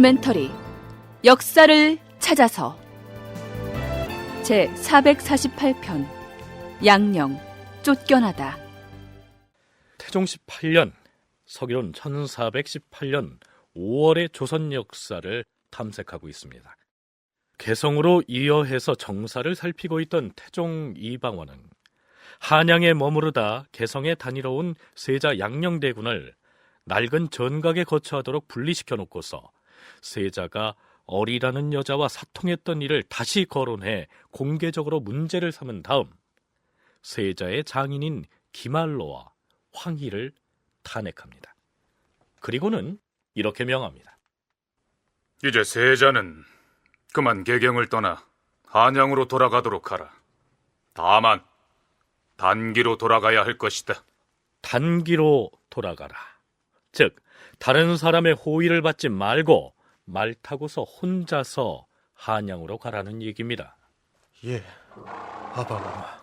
다큐멘터리 역사를 찾아서 제448편 양령 쫓겨나다. 태종 18년 서기론 1418년 5월의 조선 역사를 탐색하고 있습니다. 개성으로 이어해서 정사를 살피고 있던 태종 이방원은 한양에 머무르다 개성에 다니러온 세자 양령대군을 낡은 전각에 거처하도록 분리시켜 놓고서 세자가 어리라는 여자와 사통했던 일을 다시 거론해 공개적으로 문제를 삼은 다음 세자의 장인인 기말로와 황희를 탄핵합니다. 그리고는 이렇게 명합니다. 이제 세자는 그만 개경을 떠나 한양으로 돌아가도록 하라. 다만 단기로 돌아가야 할 것이다. 단기로 돌아가라. 즉 다른 사람의 호의를 받지 말고 말 타고서 혼자서 한양으로 가라는 얘기입니다. 예, 아바마마.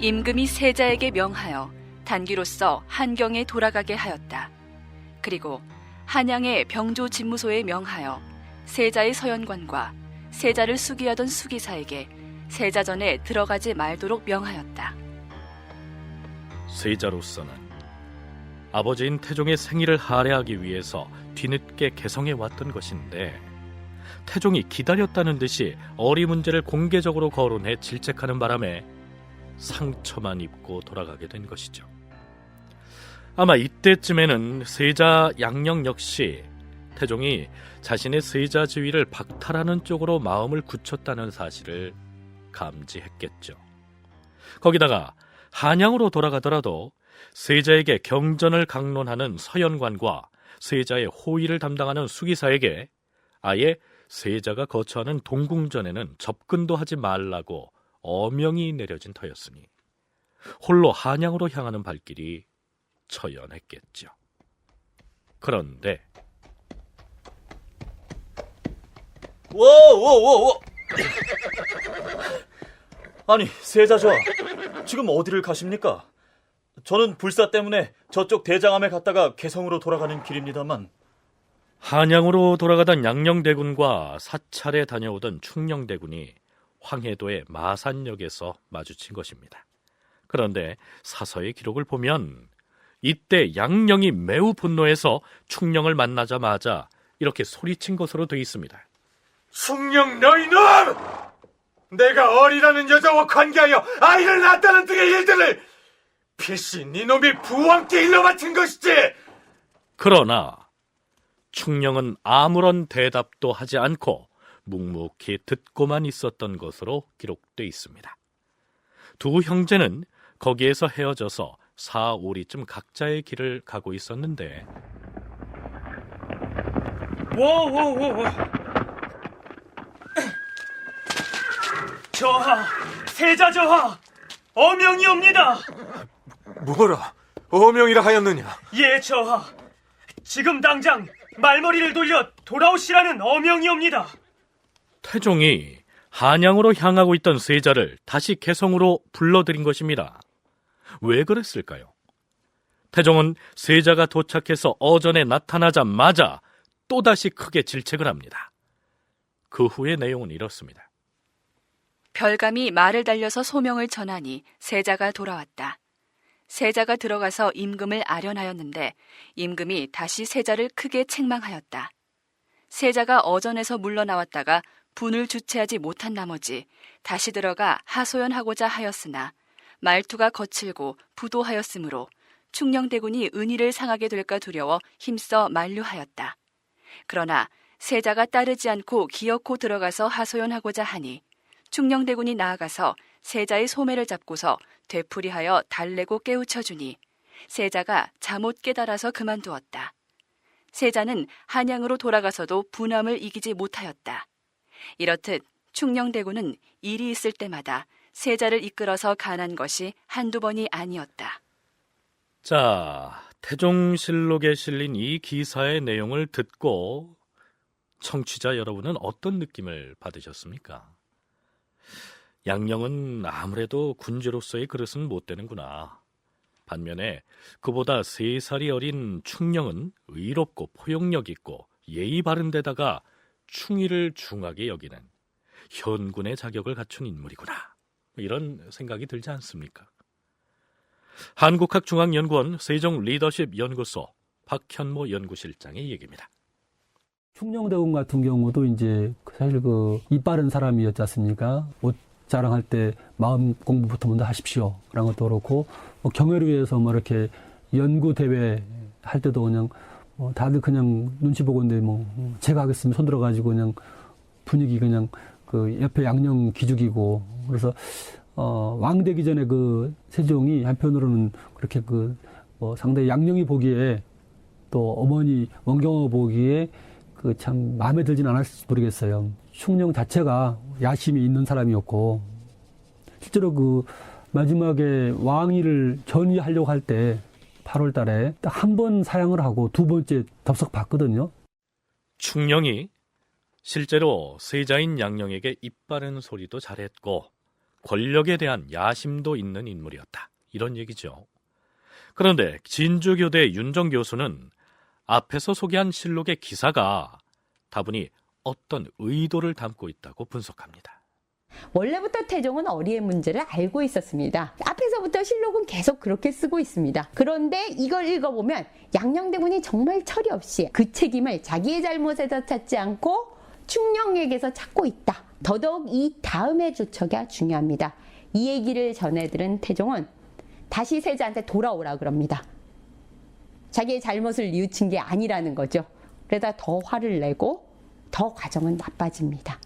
임금이 세자에게 명하여 단기로서 한경에 돌아가게 하였다. 그리고 한양의 병조 집무소에 명하여 세자의 서연관과 세자를 수기하던 수기사에게 세자전에 들어가지 말도록 명하였다. 세자로서는 아버지인 태종의 생일을 할애하기 위해서 뒤늦게 개성에 왔던 것인데 태종이 기다렸다는 듯이 어리 문제를 공개적으로 거론해 질책하는 바람에 상처만 입고 돌아가게 된 것이죠. 아마 이때쯤에는 세자 양령 역시 태종이 자신의 세자 지위를 박탈하는 쪽으로 마음을 굳혔다는 사실을 감지했겠죠. 거기다가 한양으로 돌아가더라도 세자에게 경전을 강론하는 서연관과 세자의 호의를 담당하는 수기사에게 아예 세자가 거처하는 동궁전에는 접근도 하지 말라고 어명이 내려진 터였으니 홀로 한양으로 향하는 발길이 처연했겠죠. 그런데 워! 아니, 세자저, 지금 어디를 가십니까? 저는 불사 때문에 저쪽 대장암에 갔다가 개성으로 돌아가는 길입니다만. 한양으로 돌아가던 양령대군과 사찰에 다녀오던 충령대군이 황해도의 마산역에서 마주친 것입니다. 그런데 사서의 기록을 보면 이때 양령이 매우 분노해서 충령을 만나자마자 이렇게 소리친 것으로 되어 있습니다. 충령 너희 놈! 내가 어리라는 여자와 관계하여 아이를 낳았다는 등의 일들을 필시 네 놈이 부왕께 일러 바친 것이지. 그러나 충령은 아무런 대답도 하지 않고 묵묵히 듣고만 있었던 것으로 기록돼 있습니다. 두 형제는 거기에서 헤어져서 4-5리쯤 각자의 길을 가고 있었는데 저하, 세자 저하, 어명이옵니다. 뭐라? 어명이라 하였느냐? 예, 저하. 지금 당장 말머리를 돌려 돌아오시라는 어명이옵니다. 태종이 한양으로 향하고 있던 세자를 다시 개성으로 불러들인 것입니다. 왜 그랬을까요? 태종은 세자가 도착해서 어전에 나타나자마자 또다시 크게 질책을 합니다. 그 후의 내용은 이렇습니다. 별감이 말을 달려서 소명을 전하니 세자가 돌아왔다. 세자가 들어가서 임금을 아련하였는데 임금이 다시 세자를 크게 책망하였다. 세자가 어전에서 물러나왔다가 분을 주체하지 못한 나머지 다시 들어가 하소연하고자 하였으나 말투가 거칠고 부도하였으므로 충령대군이 은희를 상하게 될까 두려워 힘써 만류하였다. 그러나 세자가 따르지 않고 기어코 들어가서 하소연하고자 하니 충령대군이 나아가서 세자의 소매를 잡고서 되풀이하여 달래고 깨우쳐주니 세자가 잠옷 깨달아서 그만두었다. 세자는 한양으로 돌아가서도 분함을 이기지 못하였다. 이렇듯 충령대군은 일이 있을 때마다 세자를 이끌어서 간한 것이 한두 번이 아니었다. 자, 태종실록에 실린 이 기사의 내용을 듣고 청취자 여러분은 어떤 느낌을 받으셨습니까? 양령은 아무래도 군주로서의 그릇은 못 되는구나. 반면에 그보다 3살이 어린 충령은 의롭고 포용력 있고 예의 바른 데다가 충의를 중하게 여기는 현군의 자격을 갖춘 인물이구나. 이런 생각이 들지 않습니까? 한국학중앙연구원 세종리더십연구소 박현모 연구실장의 얘기입니다. 충녕대군 같은 경우도 이제 사실 입 바른 사람이었지 않습니까? 옷 자랑할 때 마음 공부부터 먼저 하십시오. 라는 것도 그렇고, 경애를 위해서 이렇게 연구대회 할 때도 그냥 다들 그냥 눈치 보고 있는데 제가 하겠습니다. 손 들어가지고 그냥 분위기 그냥 옆에 양령 기죽이고, 그래서 왕 되기 전에 세종이 한편으로는 그렇게 상당히 양령이 보기에 또 어머니 원경어 보기에 참 마음에 들진 않았을지 모르겠어요. 충령 자체가 야심이 있는 사람이었고, 실제로 마지막에 왕위를 전위하려고 할 때 8월 달에 딱 한 번 사양을 하고 두 번째 덥석 봤거든요. 충령이 실제로 세자인 양령에게 입 바른 소리도 잘했고 권력에 대한 야심도 있는 인물이었다. 이런 얘기죠. 그런데 진주교대 윤정 교수는 앞에서 소개한 실록의 기사가 다분히 어떤 의도를 담고 있다고 분석합니다. 원래부터 태종은 어리의 문제를 알고 있었습니다. 앞에서부터 실록은 계속 그렇게 쓰고 있습니다. 그런데 이걸 읽어보면 양녕대군이 정말 철이 없이 그 책임을 자기의 잘못에서 찾지 않고 충령에게서 찾고 있다. 더더욱 이 다음의 주처가 중요합니다. 이 얘기를 전해들은 태종은 다시 세자한테 돌아오라 그럽니다. 자기의 잘못을 뉘우친 게 아니라는 거죠. 그러다 더 화를 내고 더 과정은 나빠집니다.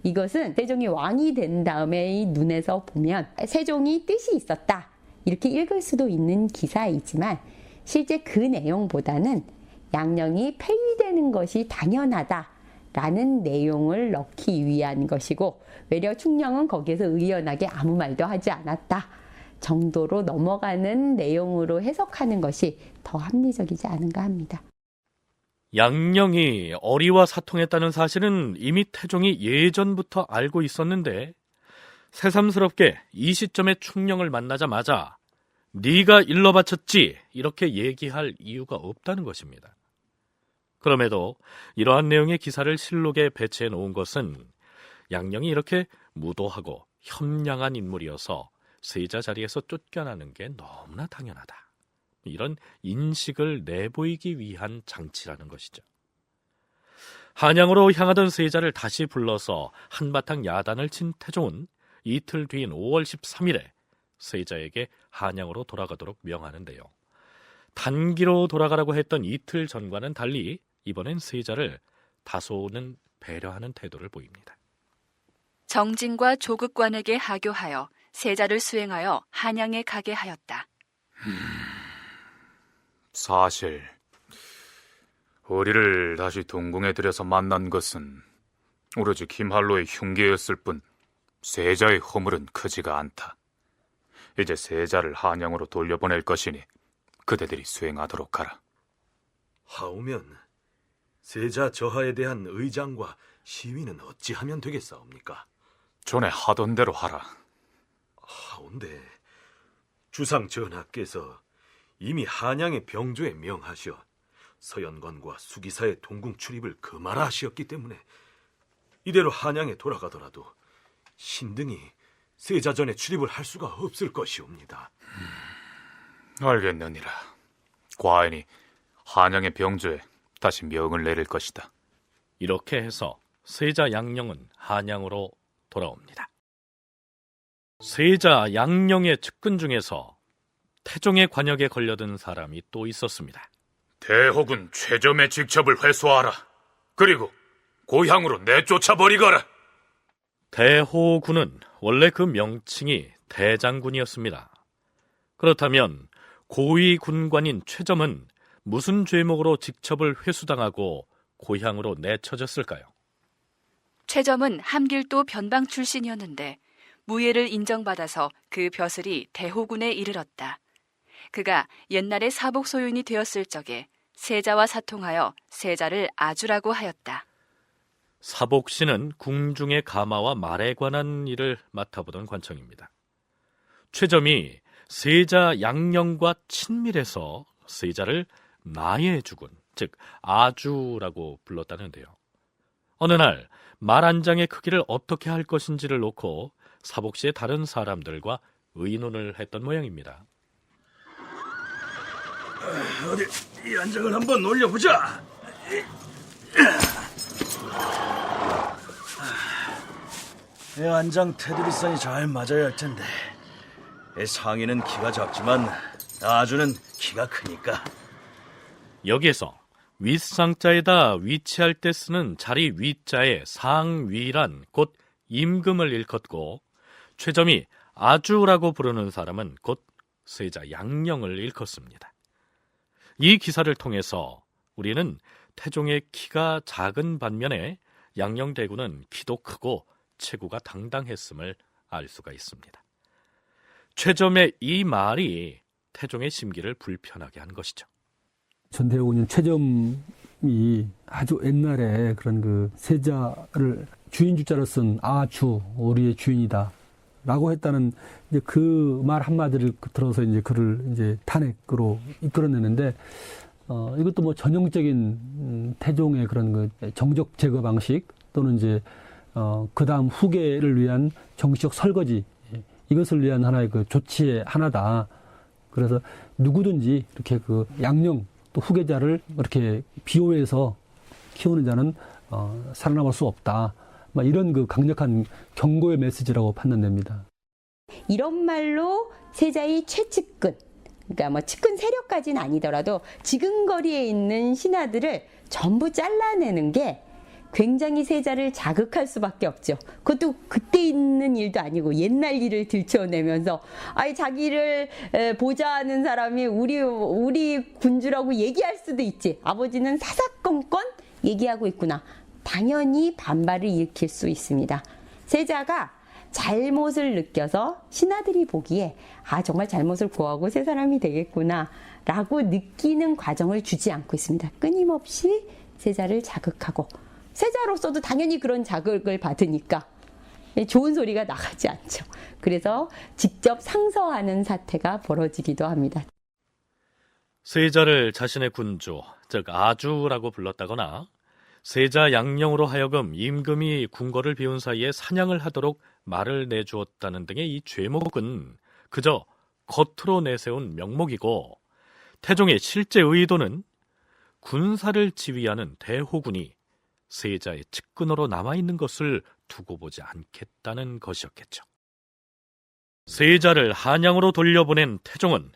이것은 세종이 왕이 된 다음에 눈에서 보면 세종이 뜻이 있었다 이렇게 읽을 수도 있는 기사이지만 실제 그 내용보다는 양령이 폐위되는 것이 당연하다라는 내용을 넣기 위한 것이고, 외려 충령은 거기에서 의연하게 아무 말도 하지 않았다 정도로 넘어가는 내용으로 해석하는 것이 더 합리적이지 않은가 합니다. 양령이 어리와 사통했다는 사실은 이미 태종이 예전부터 알고 있었는데 새삼스럽게 이 시점에 충령을 만나자마자 네가 일러 바쳤지 이렇게 얘기할 이유가 없다는 것입니다. 그럼에도 이러한 내용의 기사를 실록에 배치해 놓은 것은 양령이 이렇게 무도하고 협량한 인물이어서 세자 자리에서 쫓겨나는 게 너무나 당연하다. 이런 인식을 내보이기 위한 장치라는 것이죠. 한양으로 향하던 세자를 다시 불러서 한바탕 야단을 친 태종은 이틀 뒤인 5월 13일에 세자에게 한양으로 돌아가도록 명하는데요. 단기로 돌아가라고 했던 이틀 전과는 달리 이번엔 세자를 다소는 배려하는 태도를 보입니다. 정진과 조급관에게 하교하여 세자를 수행하여 한양에 가게 하였다. 사실 우리를 다시 동궁에 들여서 만난 것은 오로지 김할로의 흉계였을 뿐 세자의 허물은 크지가 않다. 이제 세자를 한양으로 돌려보낼 것이니 그대들이 수행하도록 하라. 하오면 세자 저하에 대한 의장과 시위는 어찌하면 되겠사옵니까? 전에 하던 대로 하라. 하온데 주상 전하께서 이미 한양의 병조에 명하셔 서연관과 수기사의 동궁 출입을 금하라 하시었기 때문에 이대로 한양에 돌아가더라도 신등이 세자전에 출입을 할 수가 없을 것이옵니다. 알겠느니라. 과인이 한양의 병조에 다시 명을 내릴 것이다. 이렇게 해서 세자 양령은 한양으로 돌아옵니다. 세자 양령의 측근 중에서 태종의 관역에 걸려든 사람이 또 있었습니다. 대혹은 최점의 직첩을 회수하라. 그리고 고향으로 내쫓아버리거라. 대호군은 원래 그 명칭이 대장군이었습니다. 그렇다면 고위 군관인 최점은 무슨 죄목으로 직첩을 회수당하고 고향으로 내쳐졌을까요? 최점은 함길도 변방 출신이었는데 무예를 인정받아서 그 벼슬이 대호군에 이르렀다. 그가 옛날에 사복 소윤이 되었을 적에 세자와 사통하여 세자를 아주라고 하였다. 사복씨는 궁중의 가마와 말에 관한 일을 맡아보던 관청입니다. 최점이 세자 양령과 친밀해서 세자를 나의 주군, 즉 아주라고 불렀다는데요. 어느 날 말 한 장의 크기를 어떻게 할 것인지를 놓고 사복시의 다른 사람들과 의논을 했던 모양입니다. 어디 이 안장을 한번 올려보자. 이 안장 테두리선이 잘 맞아야 할 텐데. 이 상의는 키가 작지만 아주는 키가 크니까. 여기에서 윗상자에다 위치할 때 쓰는 자리 위자에 상위란 곧 임금을 일컫고, 최점이 아주라고 부르는 사람은 곧 세자 양령을 일컫습니다. 이 기사를 통해서 우리는 태종의 키가 작은 반면에 양령대군은 키도 크고 체구가 당당했음을 알 수가 있습니다. 최점의 이 말이 태종의 심기를 불편하게 한 것이죠. 전대후군 최점이 아주 옛날에 그런 그 세자를 주인 주자로 쓴 아주, 우리의 주인이다 라고 했다는 이제 그 말 한마디를 들어서 이제 그를 이제 탄핵으로 이끌어내는데, 이것도 뭐 전형적인 태종의 그런 그 정적 제거 방식 또는 이제 그 다음 후계를 위한 정치적 설거지, 이것을 위한 하나의 그 조치의 하나다. 그래서 누구든지 이렇게 그 양령 또 후계자를 이렇게 비호해서 키우는 자는 살아남을 수 없다. 막 이런 그 강력한 경고의 메시지라고 판단됩니다. 이런 말로 세자의 최측근, 그러니까 뭐 측근 세력까지는 아니더라도 지근거리에 있는 신하들을 전부 잘라내는 게 굉장히 세자를 자극할 수밖에 없죠. 그것도 그때 있는 일도 아니고 옛날 일을 들춰내면서 자기를 보좌하는 사람이 우리 군주라고 얘기할 수도 있지. 아버지는 사사건건 얘기하고 있구나. 당연히 반발을 일으킬 수 있습니다. 세자가 잘못을 느껴서 신하들이 보기에 정말 잘못을 고하고 새 사람이 되겠구나 라고 느끼는 과정을 주지 않고 있습니다. 끊임없이 세자를 자극하고, 세자로서도 당연히 그런 자극을 받으니까 좋은 소리가 나가지 않죠. 그래서 직접 상서하는 사태가 벌어지기도 합니다. 세자를 자신의 군주, 즉 아주라고 불렀다거나 세자 양령으로 하여금 임금이 궁궐을 비운 사이에 사냥을 하도록 말을 내주었다는 등의 이 죄목은 그저 겉으로 내세운 명목이고, 태종의 실제 의도는 군사를 지휘하는 대호군이 세자의 측근으로 남아있는 것을 두고 보지 않겠다는 것이었겠죠. 세자를 한양으로 돌려보낸 태종은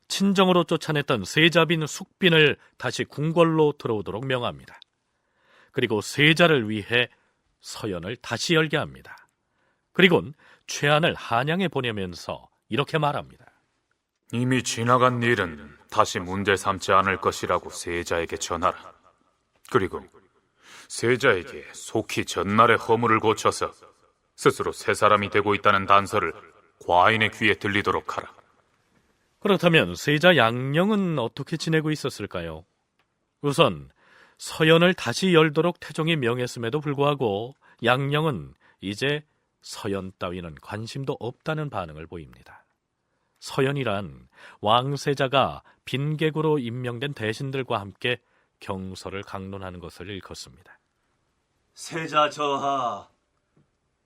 친정으로 쫓아냈던 세자빈 숙빈을 다시 궁궐로 들어오도록 명합니다. 그리고 세자를 위해 서연을 다시 열게 합니다. 그리고는 최안을 한양에 보내면서 이렇게 말합니다. 이미 지나간 일은 다시 문제 삼지 않을 것이라고 세자에게 전하라. 그리고 세자에게 속히 전날의 허물을 고쳐서 스스로 새 사람이 되고 있다는 단서를 과인의 귀에 들리도록 하라. 그렇다면 세자 양령은 어떻게 지내고 있었을까요? 우선 서연을 다시 열도록 태종이 명했음에도 불구하고 양령은 이제 서연 따위는 관심도 없다는 반응을 보입니다. 서연이란 왕세자가 빈객으로 임명된 대신들과 함께 경서를 강론하는 것을 일컫습니다. 세자 저하,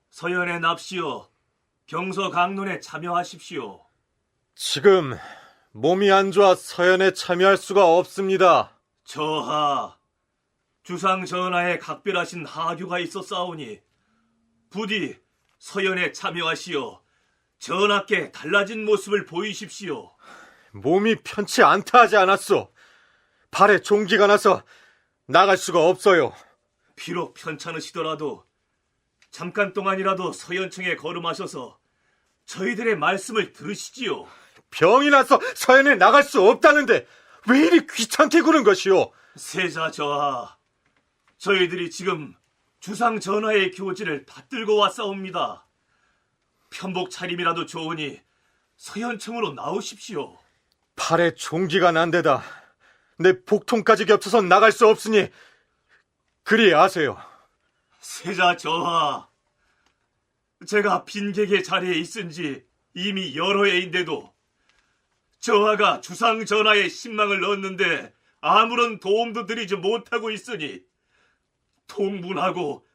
서연의 납시오, 경서 강론에 참여하십시오. 지금 몸이 안 좋아 서연에 참여할 수가 없습니다. 저하, 주상 전하에 각별하신 하교가 있었사오니 부디 서연에 참여하시어 전하께 달라진 모습을 보이십시오. 몸이 편치 않다 하지 않았소. 발에 종기가 나서 나갈 수가 없어요. 비록 편찮으시더라도 잠깐 동안이라도 서연청에 거름하셔서 저희들의 말씀을 들으시지요. 병이 나서 서연에 나갈 수 없다는데 왜 이리 귀찮게 구는 것이오? 세자 저하, 저희들이 지금 주상 전하의 교지를 받들고 왔사옵니다. 편복 차림이라도 좋으니 서연청으로 나오십시오. 팔에 종기가 난 데다 내 복통까지 겹쳐서 나갈 수 없으니 그리 아세요. 세자 저하, 제가 빈객의 자리에 있은 지 이미 여러 해인데도 저하가 주상 전하의 신망을 얻는데 아무런 도움도 드리지 못하고 있으니 통분하고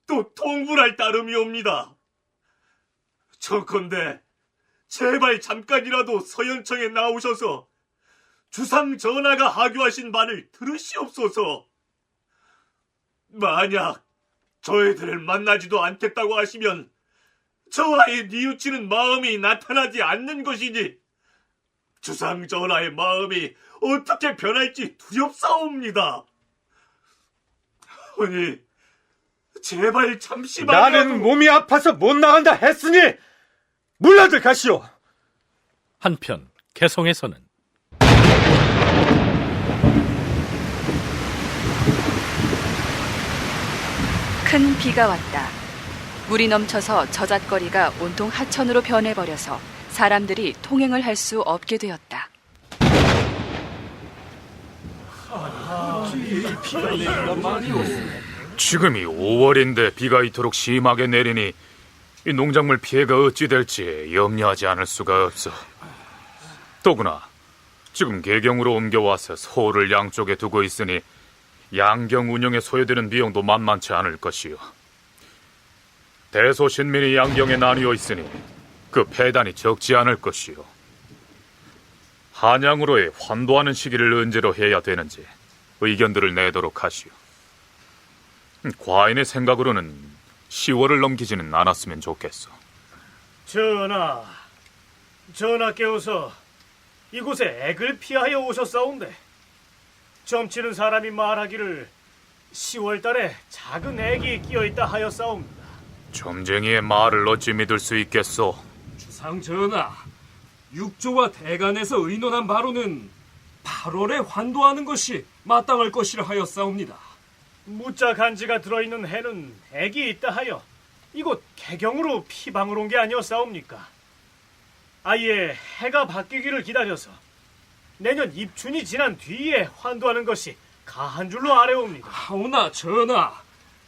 또 통분할 따름이옵니다. 저컨대 제발 잠깐이라도 서현청에 나오셔서 주상 전하가 하교하신 말을 들으시옵소서. 만약 저희들을 만나지도 않겠다고 하시면 저와의 뉘우치는 마음이 나타나지 않는 것이니 주상 전하의 마음이 어떻게 변할지 두렵사옵니다. 아니, 제발 잠시만이라도. 나는 몸이 아파서 못 나간다 했으니 물러들 가시오. 한편 개성에서는 큰 비가 왔다. 물이 넘쳐서 저잣거리가 온통 하천으로 변해버려서 사람들이 통행을 할 수 없게 되었다. 지금이 5월인데 비가 이토록 심하게 내리니 이 농작물 피해가 어찌 될지 염려하지 않을 수가 없어. 더구나 지금 개경으로 옮겨와서 소를 양쪽에 두고 있으니 양경 운영에 소요되는 비용도 만만치 않을 것이요. 대소신민이 양경에 나뉘어 있으니 그 폐단이 적지 않을 것이요. 한양으로의 환도하는 시기를 언제로 해야 되는지 의견들을 내도록 하시오. 과인의 생각으로는 10월을 넘기지는 않았으면 좋겠어. 전하께서 이곳에 액을 피하여 오셨사온데 점치는 사람이 말하기를 10월 달에 작은 액이 끼어있다 하였사옵니다. 점쟁이의 말을 어찌 믿을 수 있겠소? 주상 전하, 육조와 대간에서 의논한 바로는 8월에 환도하는 것이 마땅할 것이라 하였사옵니다. 무자 간지가 들어있는 해는 액이 있다 하여 이곳 개경으로 피방을 온 게 아니었사옵니까? 아예 해가 바뀌기를 기다려서 내년 입춘이 지난 뒤에 환도하는 것이 가한 줄로 아래옵니다. 하오나 전하,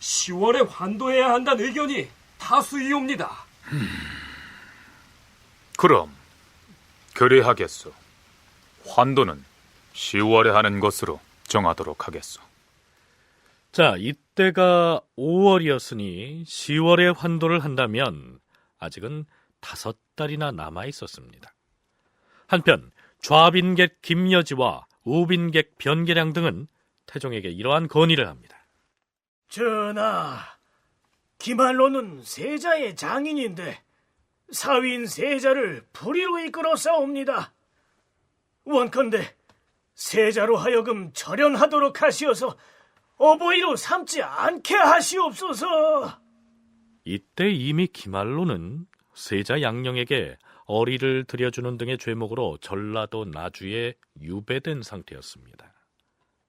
10월에 환도해야 한다는 의견이 다수이옵니다. 그럼 그리 하겠소. 환도는 10월에 하는 것으로 정하도록 하겠소. 자, 이때가 5월이었으니 10월에 환도를 한다면 아직은 5달이나 남아 있었습니다. 한편 좌빈객 김여지와 우빈객 변계량 등은 태종에게 이러한 건의를 합니다. 전하, 기말로는 세자의 장인인데 사위인 세자를 불의로 이끌어 싸웁니다. 원컨대 세자로 하여금 절연하도록 하시어서 어버이로 삼지 않게 하시옵소서. 이때 이미 기말로는 세자 양령에게 어리를 들여주는 등의 죄목으로 전라도 나주에 유배된 상태였습니다.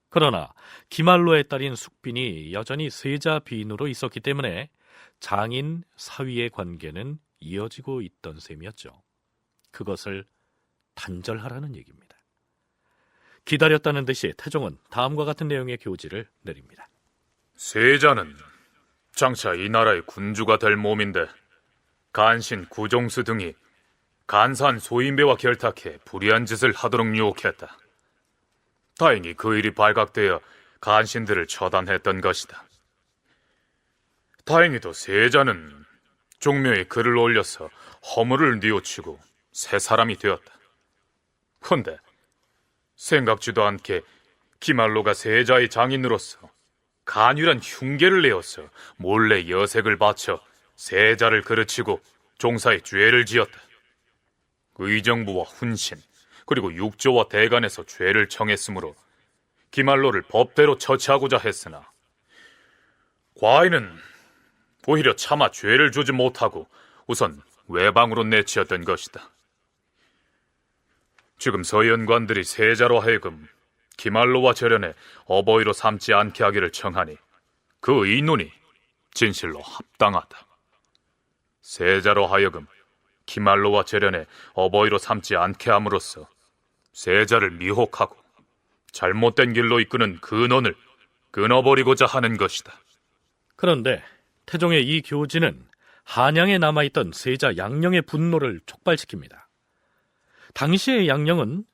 그러나 기말로의 딸인 숙빈이 여전히 세자 비인으로 있었기 때문에 장인 사위의 관계는 이어지고 있던 셈이었죠. 그것을 단절하라는 얘기입니다. 기다렸다는 듯이 태종은 다음과 같은 내용의 교지를 내립니다. 세자는 장차 이 나라의 군주가 될 몸인데 간신, 구종수 등이 간사한 소인배와 결탁해 불의한 짓을 하도록 유혹했다. 다행히 그 일이 발각되어 간신들을 처단했던 것이다. 다행히도 세자는 종묘에 글을 올려서 허물을 뉘우치고 새 사람이 되었다. 헌데 생각지도 않게 기말로가 세자의 장인으로서 간율한 흉계를 내어서 몰래 여색을 바쳐 세자를 그르치고 종사에 죄를 지었다. 의정부와 훈신 그리고 육조와 대간에서 죄를 청했으므로 기말로를 법대로 처치하고자 했으나 과인은 오히려 차마 죄를 주지 못하고 우선 외방으로 내치었던 것이다. 지금 서연관들이 세자로 하여금 기말로와 절연에 어버이로 삼지 않게 하기를 청하니 그 의논이 진실로 합당하다. 세자로 하여금 기말로와 절연에 어버이로 삼지 않게 함으로써 세자를 미혹하고 잘못된 길로 이끄는 근원을 끊어버리고자 하는 것이다. 그런데 태종의 이 교지는 한양에 남아있던 세자 양령의 분노를 촉발시킵니다. 당시의 양령은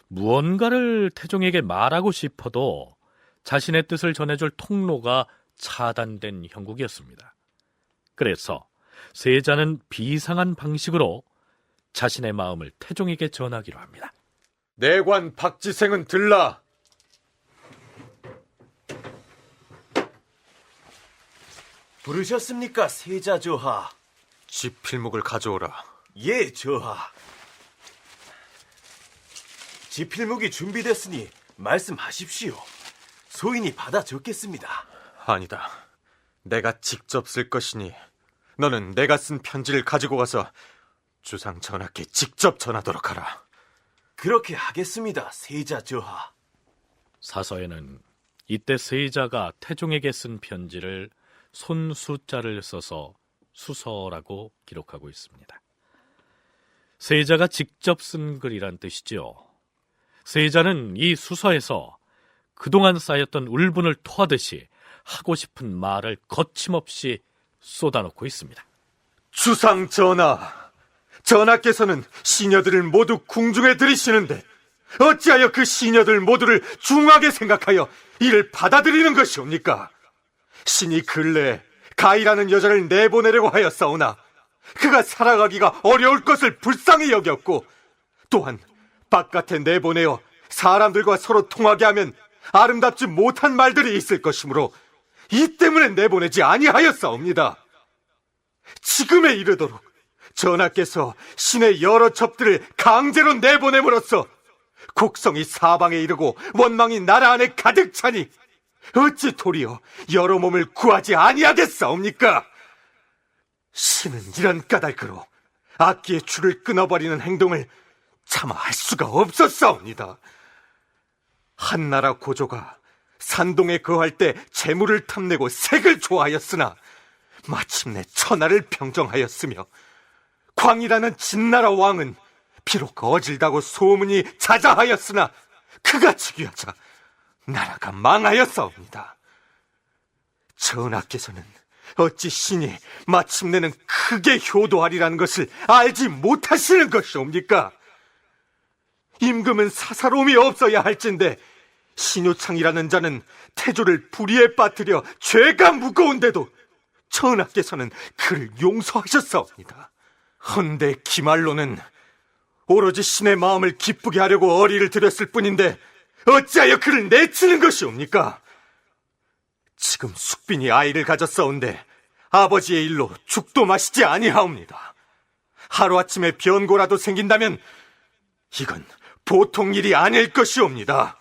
무언가를 태종에게 말하고 싶어도 자신의 뜻을 전해줄 통로가 차단된 형국이었습니다. 그래서 세자는 비상한 방식으로 자신의 마음을 태종에게 전하기로 합니다. 내관 박지생은 들라. 부르셨습니까, 세자 저하? 지필목을 가져오라. 예, 저하. 지필목이 준비됐으니 말씀하십시오. 소인이 받아 적겠습니다. 아니다. 내가 직접 쓸 것이니 너는 내가 쓴 편지를 가지고 가서 주상 전하께 직접 전하도록 하라. 그렇게 하겠습니다, 세자 저하. 사서에는 이때 세자가 태종에게 쓴 편지를 손수자를 써서 수서라고 기록하고 있습니다. 세자가 직접 쓴 글이란 뜻이지요. 세자는 이 수서에서 그동안 쌓였던 울분을 토하듯이 하고 싶은 말을 거침없이 쏟아놓고 있습니다. 주상 전하, 전하께서는 시녀들을 모두 궁중에 들이시는데 어찌하여 그 시녀들 모두를 중하게 생각하여 이를 받아들이는 것이옵니까? 신이 근래에 가이라는 여자를 내보내려고 하였사오나 그가 살아가기가 어려울 것을 불쌍히 여겼고, 또한 바깥에 내보내어 사람들과 서로 통하게 하면 아름답지 못한 말들이 있을 것이므로 이 때문에 내보내지 아니하였사옵니다. 지금에 이르도록 전하께서 신의 여러 첩들을 강제로 내보냄으로써 곡성이 사방에 이르고 원망이 나라 안에 가득 차니 어찌 도리어 여러 몸을 구하지 아니하겠사옵니까? 신은 이런 까닭으로 악기의 줄을 끊어버리는 행동을 차마 할 수가 없었사옵니다. 한나라 고조가 산동에 거할 때 재물을 탐내고 색을 좋아하였으나 마침내 천하를 평정하였으며, 광이라는 진나라 왕은 비록 어질다고 소문이 자자하였으나 그가 즉위하자 나라가 망하였사옵니다. 전하께서는 어찌 신이 마침내는 크게 효도하리라는 것을 알지 못하시는 것이옵니까? 임금은 사사로움이 없어야 할진데 신효창이라는 자는 태조를 불의에 빠뜨려 죄가 무거운데도 전하께서는 그를 용서하셨사옵니다. 헌데 기말로는 오로지 신의 마음을 기쁘게 하려고 어리를 들였을 뿐인데 어찌하여 그를 내치는 것이옵니까? 지금 숙빈이 아이를 가졌사온데 아버지의 일로 죽도 마시지 아니하옵니다. 하루아침에 변고라도 생긴다면 이건 보통 일이 아닐 것이옵니다.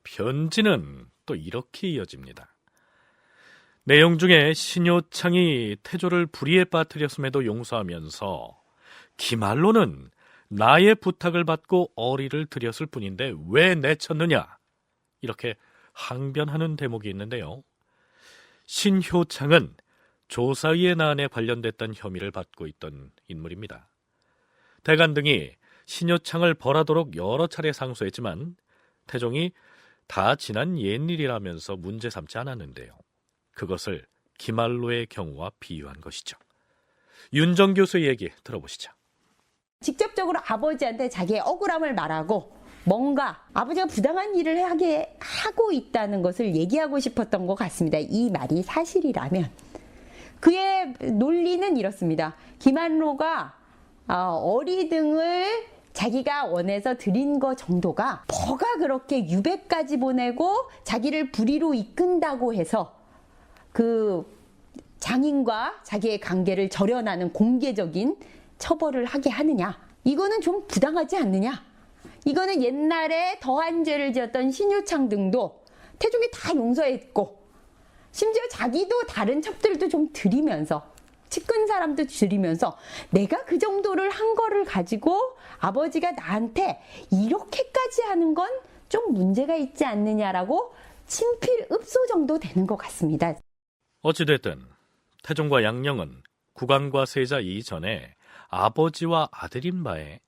편지는 또 이렇게 이어집니다. 내용 중에 신효창이 태조를 불의에 빠뜨렸음에도 용서하면서 기말로는 나의 부탁을 받고 어리를 들였을 뿐인데 왜 내쳤느냐, 이렇게 항변하는 대목이 있는데요. 신효창은 조사위의 난에 관련됐던 혐의를 받고 있던 인물입니다. 대간 등이 신효창을 벌하도록 여러 차례 상소했지만 태종이 다 지난 옛일이라면서 문제 삼지 않았는데요. 그것을 기말로의 경우와 비유한 것이죠. 윤정 교수의 얘기 들어보시죠. 직접적으로 아버지한테 자기의 억울함을 말하고 뭔가 아버지가 부당한 일을 하고 있다는 것을 얘기하고 싶었던 것 같습니다. 이 말이 사실이라면. 그의 논리는 이렇습니다. 기만로가 어리 등을 자기가 원해서 드린 거 정도가 뭐가 그렇게 유배까지 보내고 자기를 불의로 이끈다고 해서 그 장인과 자기의 관계를 절연하는 공개적인 처벌을 하게 하느냐, 이거는 좀 부당하지 않느냐. 이거는 옛날에 더한 죄를 지었던 신효창 등도 태종이 다 용서했고 심지어 자기도 다른 첩들도 좀 드리면서 측근 사람도 줄이면서 내가 그 정도를 한 거를 가지고 아버지가 나한테 이렇게까지 하는 건 좀 문제가 있지 않느냐라고 친필 읍소 정도 되는 것 같습니다. 어찌됐든 태종과 양령은 국왕과 세자 이전에 아버지와 아들인 바에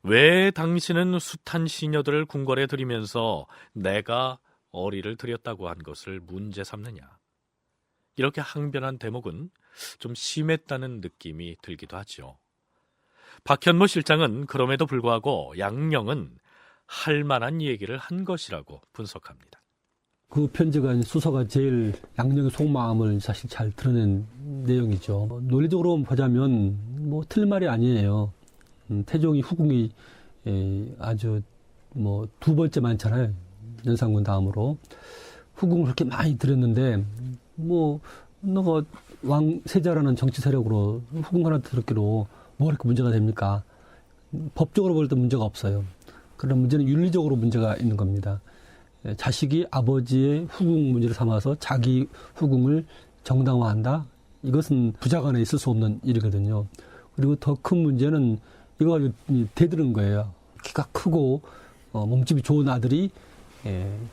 왜 당신은 숱한 시녀들을 궁궐에 들이면서 내가 어리를 들였다고 한 것을 문제 삼느냐, 이렇게 항변한 대목은 좀 심했다는 느낌이 들기도 하죠. 박현모 실장은 그럼에도 불구하고 양령은 할 만한 얘기를 한 것이라고 분석합니다. 그 편지가 수서가 제일 양령의 속마음을 사실 잘 드러낸 내용이죠. 논리적으로 보자면 뭐 틀린 말이 아니에요. 태종이 후궁이 아주 뭐 두 번째 많잖아요. 연산군 다음으로 후궁을 그렇게 많이 들였는데 뭐 너가 왕세자라는 정치 세력으로 후궁 하나 들었기로 뭐 이렇게 문제가 됩니까? 법적으로 볼 때 문제가 없어요. 그런 문제는 윤리적으로 문제가 있는 겁니다. 자식이 아버지의 후궁 문제를 삼아서 자기 후궁을 정당화한다? 이것은 부자간에 있을 수 없는 일이거든요. 그리고 더 큰 문제는 이거 가지고 대드는 거예요. 키가 크고 몸집이 좋은 아들이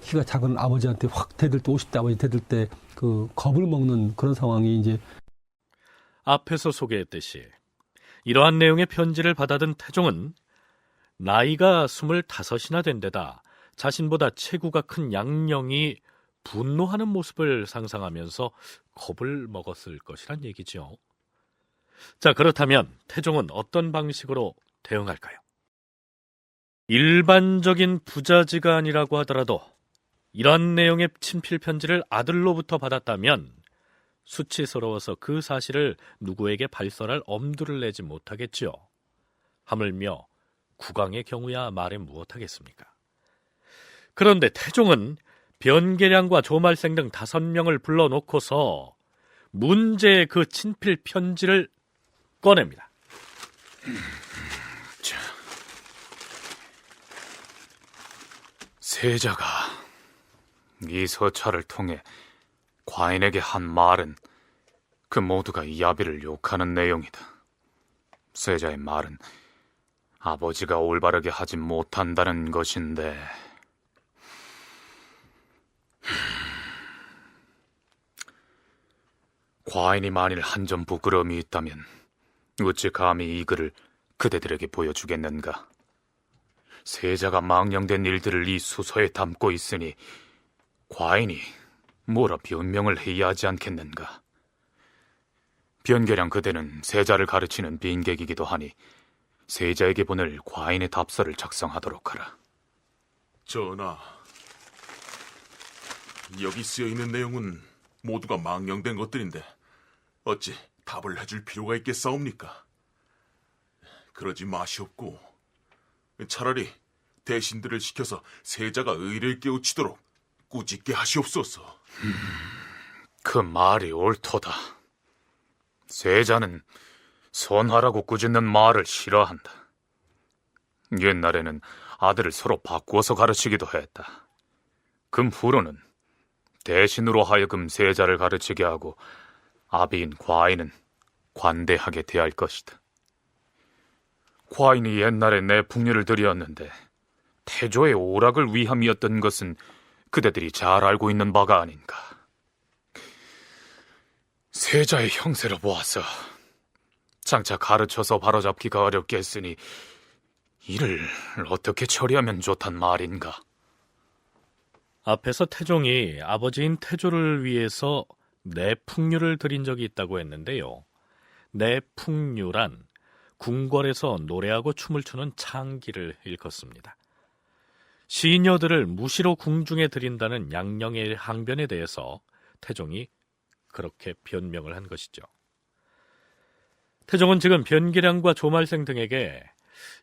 키가 작은 아버지한테 확 대들 때 50대 아버지 대들 때 그 겁을 먹는 그런 상황이 이제 앞에서 소개했듯이 이러한 내용의 편지를 받아든 태종은 나이가 25이나 된 데다 자신보다 체구가 큰 양령이 분노하는 모습을 상상하면서 겁을 먹었을 것이란 얘기죠. 자, 그렇다면 태종은 어떤 방식으로 대응할까요? 일반적인 부자지간이라고 하더라도 이런 내용의 친필 편지를 아들로부터 받았다면 수치스러워서 그 사실을 누구에게 발설할 엄두를 내지 못하겠지요. 하물며 국왕의 경우야 말해 무엇하겠습니까? 그런데 태종은 변계량과 조말생 등 5명을 불러놓고서 문제의 그 친필 편지를 꺼냅니다. 세자가 이 서찰을 통해 과인에게 한 말은 그 모두가 야비를 욕하는 내용이다. 세자의 말은 아버지가 올바르게 하지 못한다는 것인데 과인이 만일 한 점 부끄러움이 있다면 어찌 감히 이 글을 그대들에게 보여주겠는가? 세자가 망령된 일들을 이 수서에 담고 있으니 과인이 뭐라 변명을 해야 하지 않겠는가? 변계량 그대는 세자를 가르치는 빈객이기도 하니 세자에게 보낼 과인의 답서를 작성하도록 하라. 전하, 여기 쓰여있는 내용은 모두가 망령된 것들인데 어찌 답을 해줄 필요가 있겠사옵니까? 그러지 마시옵고 차라리 대신들을 시켜서 세자가 의를 깨우치도록 꾸짖게 하시옵소서. 그 말이 옳도다. 세자는 선하라고 꾸짖는 말을 싫어한다. 옛날에는 아들을 서로 바꾸어서 가르치기도 했다. 그 후로는 대신으로 하여금 세자를 가르치게 하고 아비인 과인은 관대하게 대할 것이다. 과인이 옛날에 내 풍류를 들였는데 태조의 오락을 위함이었던 것은 그대들이 잘 알고 있는 바가 아닌가. 세자의 형세로 보아서 장차 가르쳐서 바로잡기가 어렵겠으니 이를 어떻게 처리하면 좋단 말인가. 앞에서 태종이 아버지인 태조를 위해서 내풍류를 드린 적이 있다고 했는데요. 내풍류란 궁궐에서 노래하고 춤을 추는 창기를 일컫습니다. 시녀들을 무시로 궁중에 드린다는 양령의 항변에 대해서 태종이 그렇게 변명을 한 것이죠. 태종은 지금 변계량과 조말생 등에게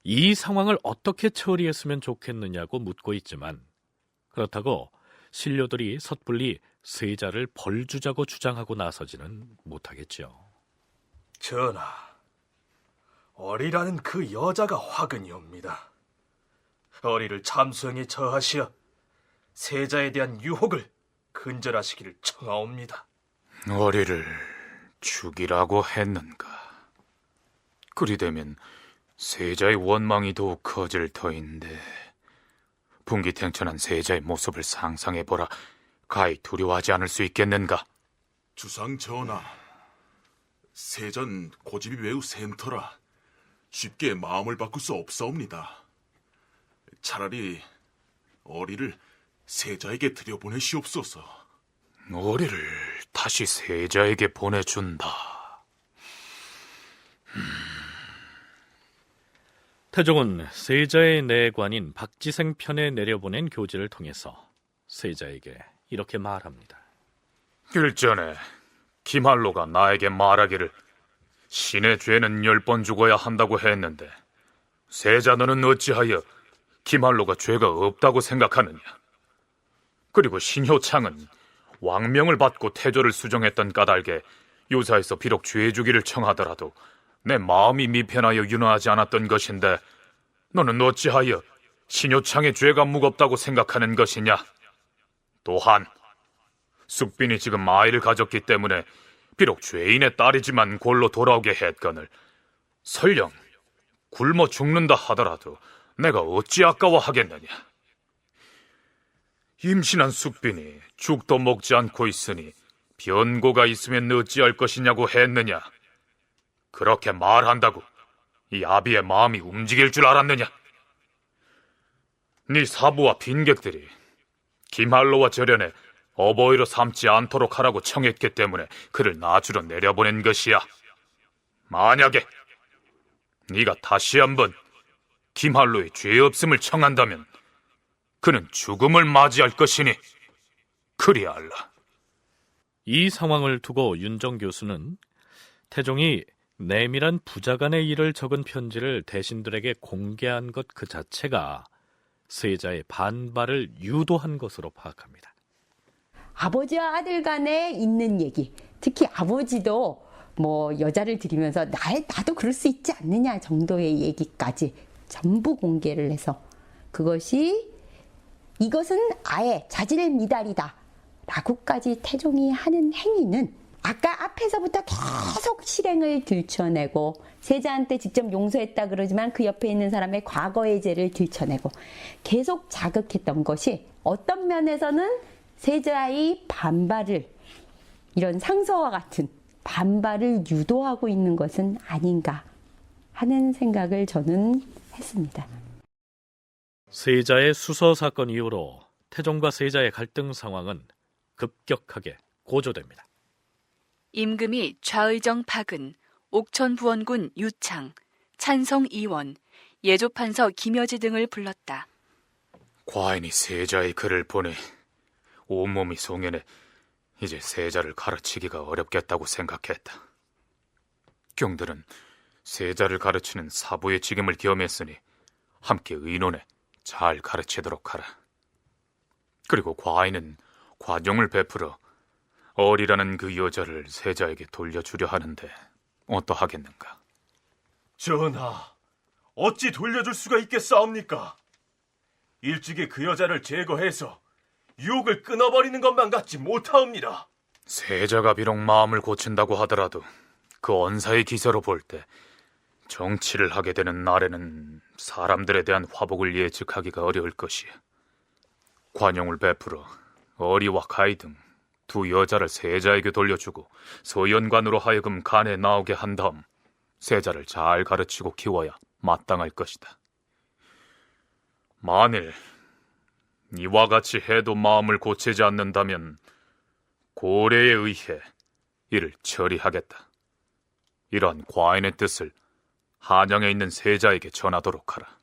이 상황을 어떻게 처리했으면 좋겠느냐고 묻고 있지만 그렇다고 신료들이 섣불리 세자를 벌주자고 주장하고 나서지는 못하겠지요. 전하, 어리라는 그 여자가 화근이옵니다. 어리를 참수형에 처하시어 세자에 대한 유혹을 근절하시기를 청하옵니다. 어리를 죽이라고 했는가? 그리되면 세자의 원망이 더욱 커질 터인데 분기탱천한 세자의 모습을 상상해보라. 가히 두려워하지 않을 수 있겠는가? 주상 전하, 세전 고집이 매우 센터라 쉽게 마음을 바꿀 수 없사옵니다. 차라리 어리를 세자에게 들여보내시옵소서. 어리를 다시 세자에게 보내준다. 태종은 세자의 내관인 박지생 편에 내려보낸 교지를 통해서 세자에게 이렇게 말합니다. 일전에 김한로가 나에게 말하기를 신의 죄는 10번 죽어야 한다고 했는데 세자 너는 어찌하여 김한로가 죄가 없다고 생각하느냐? 그리고 신효창은 왕명을 받고 태조를 수정했던 까닭에 유사에서 비록 죄주기를 청하더라도 내 마음이 미편하여 윤허하지 않았던 것인데 너는 어찌하여 신효창의 죄가 무겁다고 생각하는 것이냐? 또한 숙빈이 지금 아이를 가졌기 때문에 비록 죄인의 딸이지만 골로 돌아오게 했거늘 설령 굶어 죽는다 하더라도 내가 어찌 아까워하겠느냐? 임신한 숙빈이 죽도 먹지 않고 있으니 변고가 있으면 어찌할 것이냐고 했느냐? 그렇게 말한다고 이 아비의 마음이 움직일 줄 알았느냐? 네 사부와 빈객들이 김한로와 절연에 어버이로 삼지 않도록 하라고 청했기 때문에 그를 나주로 내려보낸 것이야. 만약에 네가 다시 한번 김한로의 죄 없음을 청한다면 그는 죽음을 맞이할 것이니 그리 알라. 이 상황을 두고 윤정 교수는 태종이 내밀한 부자간의 일을 적은 편지를 대신들에게 공개한 것 그 자체가 세자의 반발을 유도한 것으로 파악합니다. 아버지와 아들 간에 있는 얘기, 특히 아버지도 뭐 여자를 들이면서 나도 그럴 수 있지 않느냐 정도의 얘기까지 전부 공개를 해서 이것은 아예 자질미달이다 라고까지 태종이 하는 행위는 아까 앞에서부터 계속 실행을 들춰내고 세자한테 직접 용서했다 그러지만 그 옆에 있는 사람의 과거의 죄를 들춰내고 계속 자극했던 것이 어떤 면에서는 세자의 반발을, 이런 상서와 같은 반발을 유도하고 있는 것은 아닌가 하는 생각을 저는 했습니다. 세자의 수서 사건 이후로 태종과 세자의 갈등 상황은 급격하게 고조됩니다. 임금이 좌의정 박은, 옥천부원군 유창, 찬성 이원, 예조판서 김여지 등을 불렀다. 과인이 세자의 글을 보니 온몸이 송연해 이제 세자를 가르치기가 어렵겠다고 생각했다. 경들은 세자를 가르치는 사부의 직임을 겸했으니 함께 의논해 잘 가르치도록 하라. 그리고 과인은 관용을 베풀어 어리라는 그 여자를 세자에게 돌려주려 하는데 어떠하겠는가? 전하, 어찌 돌려줄 수가 있겠사옵니까? 일찍이 그 여자를 제거해서 유혹을 끊어버리는 것만 같지 못하옵니다. 세자가 비록 마음을 고친다고 하더라도 그 언사의 기세로 볼 때 정치를 하게 되는 날에는 사람들에 대한 화복을 예측하기가 어려울 것이야. 관용을 베풀어 어리와 가이 등 두 여자를 세자에게 돌려주고 서연관으로 하여금 간에 나오게 한 다음 세자를 잘 가르치고 키워야 마땅할 것이다. 만일 이와 같이 해도 마음을 고치지 않는다면 고래에 의해 이를 처리하겠다. 이러한 과인의 뜻을 한양에 있는 세자에게 전하도록 하라.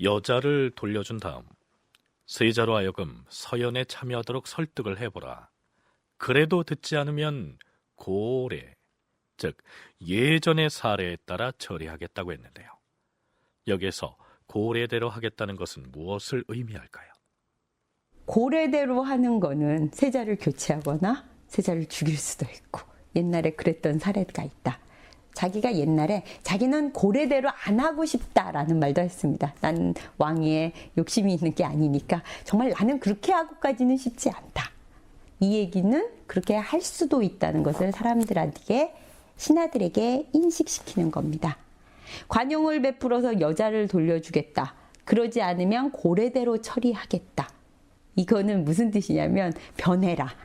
여자를 돌려준 다음 세자로 하여금 서연에 참여하도록 설득을 해보라. 그래도 듣지 않으면 고래, 즉 예전의 사례에 따라 처리하겠다고 했는데요. 여기에서 고래대로 하겠다는 것은 무엇을 의미할까요? 고래대로 하는 거는 세자를 교체하거나 세자를 죽일 수도 있고 옛날에 그랬던 사례가 있다. 자기가 옛날에 자기는 고래대로 안 하고 싶다라는 말도 했습니다. 난 왕위에 욕심이 있는 게 아니니까 정말 나는 그렇게 하고까지는 쉽지 않다. 이 얘기는 그렇게 할 수도 있다는 것을 사람들에게, 신하들에게 인식시키는 겁니다. 관용을 베풀어서 여자를 돌려주겠다. 그러지 않으면 고래대로 처리하겠다. 이거는 무슨 뜻이냐면 변해라.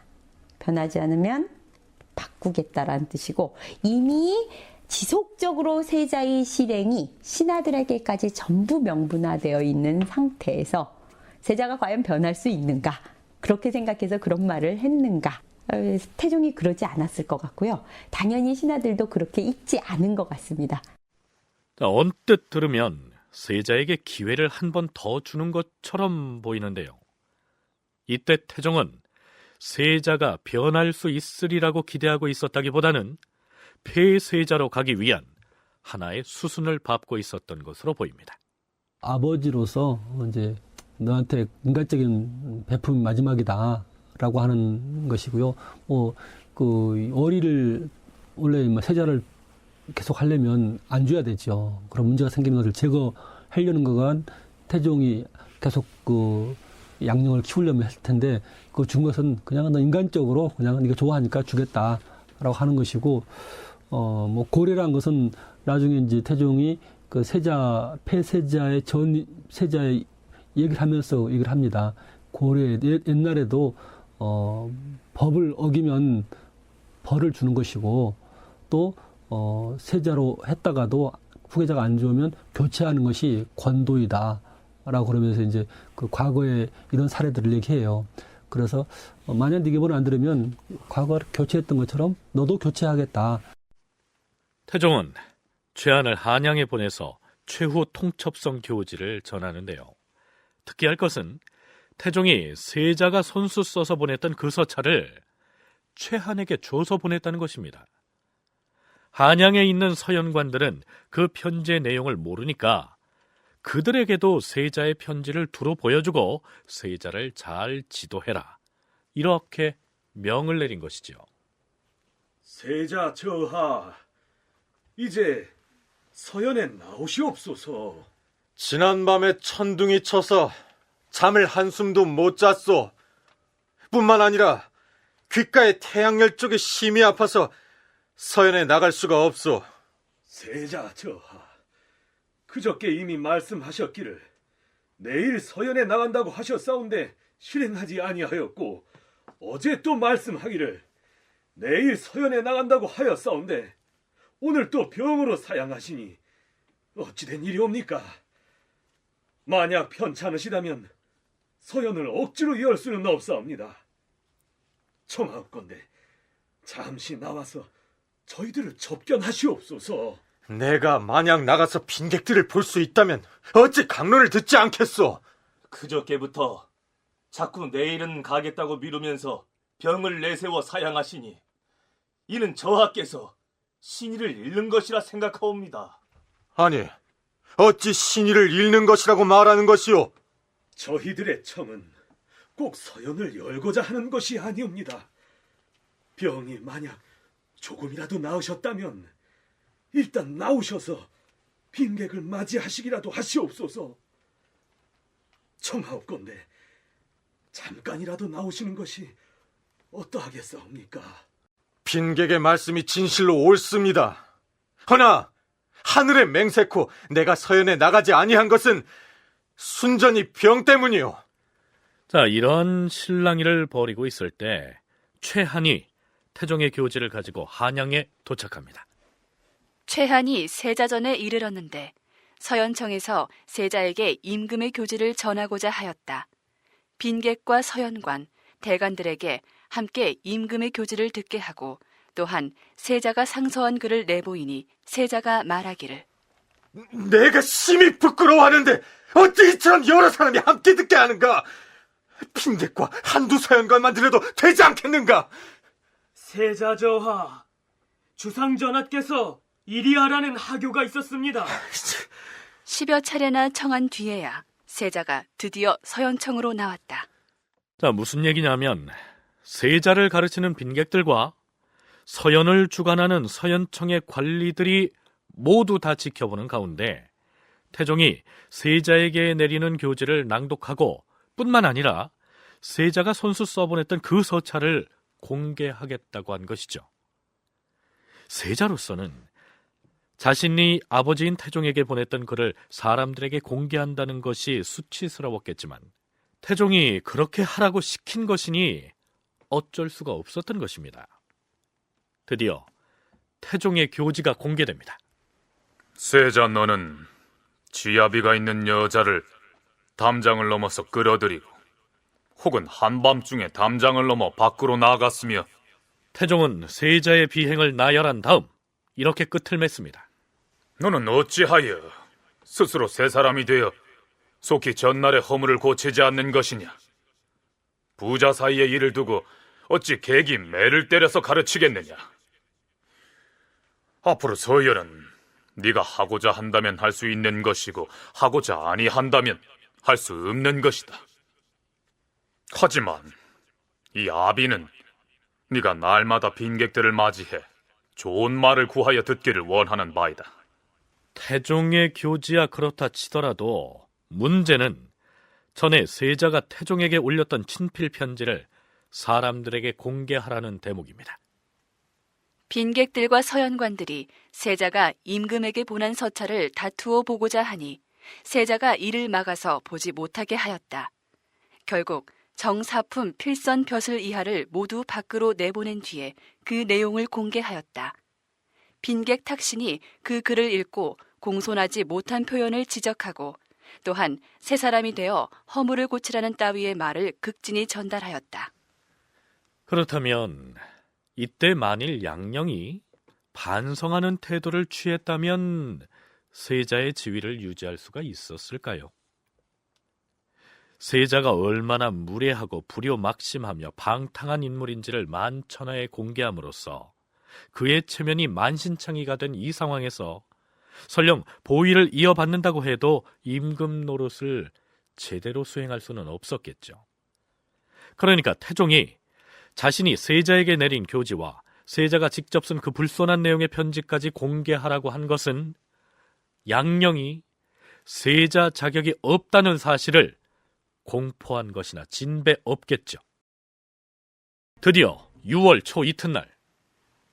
변하지 않으면 바꾸겠다라는 뜻이고 이미 지속적으로 세자의 실행이 신하들에게까지 전부 명분화되어 있는 상태에서 세자가 과연 변할 수 있는가? 그렇게 생각해서 그런 말을 했는가? 태종이 그러지 않았을 것 같고요. 당연히 신하들도 그렇게 읽지 않은 것 같습니다. 자, 언뜻 들으면 세자에게 기회를 한 번 더 주는 것처럼 보이는데요. 이때 태종은 세자가 변할 수 있으리라고 기대하고 있었다기보다는 폐세자로 가기 위한 하나의 수순을 밟고 있었던 것으로 보입니다. 아버지로서 이제 너한테 인간적인 베품이 마지막이다라고 하는 것이고요. 그 어리를 원래 세자를 계속 하려면 안 줘야 되죠. 그런 문제가 생기는 것을 제거하려는 것은 태종이 계속 그 양령을 키우려면 했을 텐데 그 준 것은 그냥 너 인간적으로 그냥 네가 좋아하니까 주겠다라고 하는 것이고 뭐 고려란 것은 나중에 이제 태종이 그 세자 폐세자의 전 세자의 얘기를 하면서 얘기를 합니다. 고려 옛날에도 법을 어기면 벌을 주는 것이고 또 세자로 했다가도 후계자가 안 좋으면 교체하는 것이 권도이다라고 그러면서 이제 그 과거에 이런 사례들을 얘기해요. 그래서 만약 네가 말 안 들으면 과거 교체했던 것처럼 너도 교체하겠다. 태종은 최한을 한양에 보내서 최후 통첩성 교지를 전하는데요. 특기할 것은 태종이 세자가 손수 써서 보냈던 그 서찰을 최한에게 줘서 보냈다는 것입니다. 한양에 있는 서연관들은 그 편지의 내용을 모르니까 그들에게도 세자의 편지를 두루 보여주고 세자를 잘 지도해라. 이렇게 명을 내린 것이죠. 세자 저하, 이제 서연에 나오시옵소서. 지난밤에 천둥이 쳐서 잠을 한숨도 못 잤소. 뿐만 아니라 귓가에 태양열 쪽이 심히 아파서 서연에 나갈 수가 없소. 세자 저하, 그저께 이미 말씀하셨기를 내일 서연에 나간다고 하셨사온데 실행하지 아니하였고, 어제 또 말씀하기를 내일 서연에 나간다고 하였사온데 오늘 또 병으로 사양하시니 어찌된 일이옵니까? 만약 편찮으시다면 서연을 억지로 열 수는 없사옵니다. 청하옵건대 잠시 나와서 저희들을 접견하시옵소서. 내가 만약 나가서 빈객들을 볼 수 있다면 어찌 강론을 듣지 않겠소? 그저께부터 자꾸 내일은 가겠다고 미루면서 병을 내세워 사양하시니 이는 저하께서 신의를 잃는 것이라 생각하옵니다. 아니, 어찌 신의를 잃는 것이라고 말하는 것이오? 저희들의 청은 꼭 서연을 열고자 하는 것이 아니옵니다. 병이 만약 조금이라도 나으셨다면 일단 나오셔서 빈객을 맞이하시기라도 하시옵소서. 청하옵건대 잠깐이라도 나오시는 것이 어떠하겠사옵니까? 빈객의 말씀이 진실로 옳습니다. 허나 하늘에 맹세코 내가 서연에 나가지 아니한 것은 순전히 병 때문이오. 자, 이런 실랑이를 벌이고 있을 때 최한이 태종의 교지를 가지고 한양에 도착합니다. 최한이 세자전에 이르렀는데 서연청에서 세자에게 임금의 교지를 전하고자 하였다. 빈객과 서연관, 대관들에게 함께 임금의 교지를 듣게 하고 또한 세자가 상서한 글을 내보이니 세자가 말하기를 내가 심히 부끄러워하는데 어찌 이처럼 여러 사람이 함께 듣게 하는가? 빈객과 한두 서연관만 들여도 되지 않겠는가? 세자 저하, 주상 전하께서 이리 하라는 하교가 있었습니다. 10여 차례나 청한 뒤에야 세자가 드디어 서연청으로 나왔다. 자, 무슨 얘기냐면 세자를 가르치는 빈객들과 서연을 주관하는 서연청의 관리들이 모두 다 지켜보는 가운데 태종이 세자에게 내리는 교지를 낭독하고 뿐만 아니라 세자가 손수 써보냈던 그 서찰을 공개하겠다고 한 것이죠. 세자로서는 자신이 아버지인 태종에게 보냈던 글을 사람들에게 공개한다는 것이 수치스러웠겠지만 태종이 그렇게 하라고 시킨 것이니 어쩔 수가 없었던 것입니다. 드디어 태종의 교지가 공개됩니다. 세자 너는 쥐야비가 있는 여자를 담장을 넘어서 끌어들이고 혹은 한밤중에 담장을 넘어 밖으로 나갔으며 태종은 세자의 비행을 나열한 다음 이렇게 끝을 맺습니다. 너는 어찌하여 스스로 새 사람이 되어 속히 전날의 허물을 고치지 않는 것이냐? 부자 사이의 일을 두고 어찌 객이 매를 때려서 가르치겠느냐? 앞으로 서연은 네가 하고자 한다면 할 수 있는 것이고 하고자 아니한다면 할 수 없는 것이다. 하지만 이 아비는 네가 날마다 빈객들을 맞이해 좋은 말을 구하여 듣기를 원하는 바이다. 태종의 교지야 그렇다 치더라도 문제는 전에 세자가 태종에게 올렸던 친필 편지를 사람들에게 공개하라는 대목입니다. 빈객들과 서연관들이 세자가 임금에게 보낸 서찰을 다투어 보고자 하니 세자가 이를 막아서 보지 못하게 하였다. 결국 정사품 필선 벼슬 이하를 모두 밖으로 내보낸 뒤에 그 내용을 공개하였다. 빈객 탁신이 그 글을 읽고 공손하지 못한 표현을 지적하고 또한 새 사람이 되어 허물을 고치라는 따위의 말을 극진히 전달하였다. 그렇다면 이때 만일 양령이 반성하는 태도를 취했다면 세자의 지위를 유지할 수가 있었을까요? 세자가 얼마나 무례하고 불효막심하며 방탕한 인물인지를 만천하에 공개함으로써 그의 체면이 만신창이가 된 이 상황에서 설령 보위를 이어받는다고 해도 임금 노릇을 제대로 수행할 수는 없었겠죠. 그러니까 태종이 자신이 세자에게 내린 교지와 세자가 직접 쓴 그 불손한 내용의 편지까지 공개하라고 한 것은 양령이 세자 자격이 없다는 사실을 공포한 것이나 진배 없겠죠. 드디어 6월 초 이튿날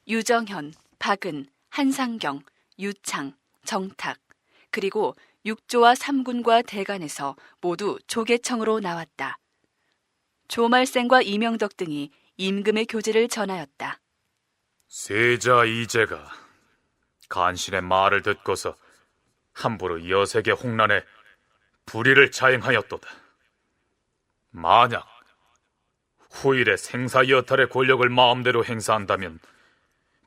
유정현, 박은, 한상경, 유창, 정탁, 그리고 육조와 삼군과 대간에서 모두 조계청으로 나왔다. 조말생과 이명덕 등이 임금의 교지를 전하였다. 세자 이제가 간신의 말을 듣고서 함부로 여색의 홍란에 불의를 자행하였도다. 만약 후일에 생사여탈의 권력을 마음대로 행사한다면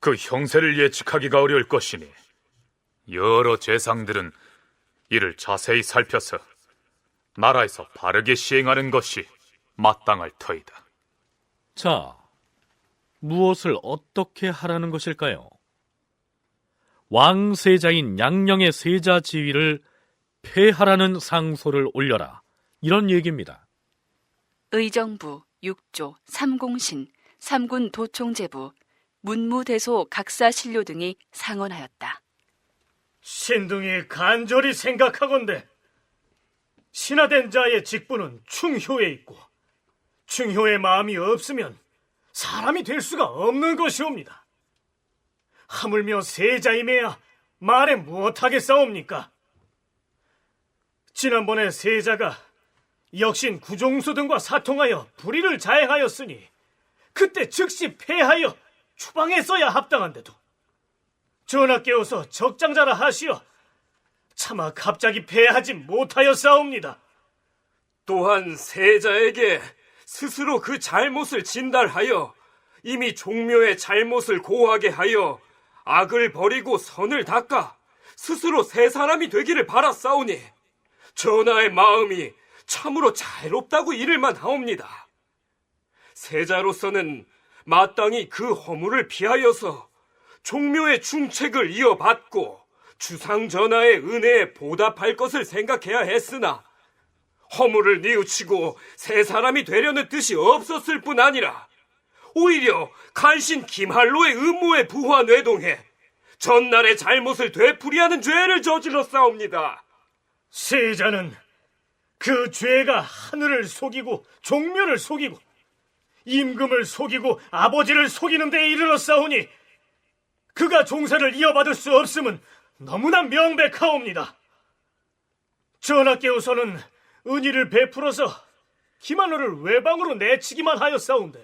그 형세를 예측하기가 어려울 것이니 여러 재상들은 이를 자세히 살펴서 나라에서 바르게 시행하는 것이 마땅할 터이다. 자, 무엇을 어떻게 하라는 것일까요? 왕세자인 양령의 세자 지위를 폐하라는 상소를 올려라, 이런 얘기입니다. 의정부, 육조, 삼공신, 삼군 도총제부, 문무대소 각사신료 등이 상언하였다. 신등이 간절히 생각하건대 신하된 자의 직분은 충효에 있고 충효의 마음이 없으면 사람이 될 수가 없는 것이옵니다. 하물며 세자임에야 말에 무엇하겠사옵니까? 지난번에 세자가 역신 구종수 등과 사통하여 불의를 자행하였으니 그때 즉시 폐하여 추방에 써야 합당한데도 전하께서 적장자라 하시어 차마 갑자기 폐하지 못하였사옵니다. 또한 세자에게 스스로 그 잘못을 진달하여 이미 종묘의 잘못을 고하게 하여 악을 버리고 선을 닦아 스스로 새 사람이 되기를 바라싸우니 전하의 마음이 참으로 자유롭다고 이를만 하옵니다. 세자로서는 마땅히 그 허물을 피하여서 종묘의 중책을 이어받고 주상 전하의 은혜에 보답할 것을 생각해야 했으나 허물을 뉘우치고 새 사람이 되려는 뜻이 없었을 뿐 아니라 오히려 간신 김한로의 음모에 부화 뇌동해 전날의 잘못을 되풀이하는 죄를 저질렀사옵니다. 세자는 그 죄가 하늘을 속이고 종묘를 속이고 임금을 속이고 아버지를 속이는 데 이르렀사오니 그가 종사를 이어받을 수 없음은 너무나 명백하옵니다. 전하께서는 은희를 베풀어서 김한로를 외방으로 내치기만 하였사온데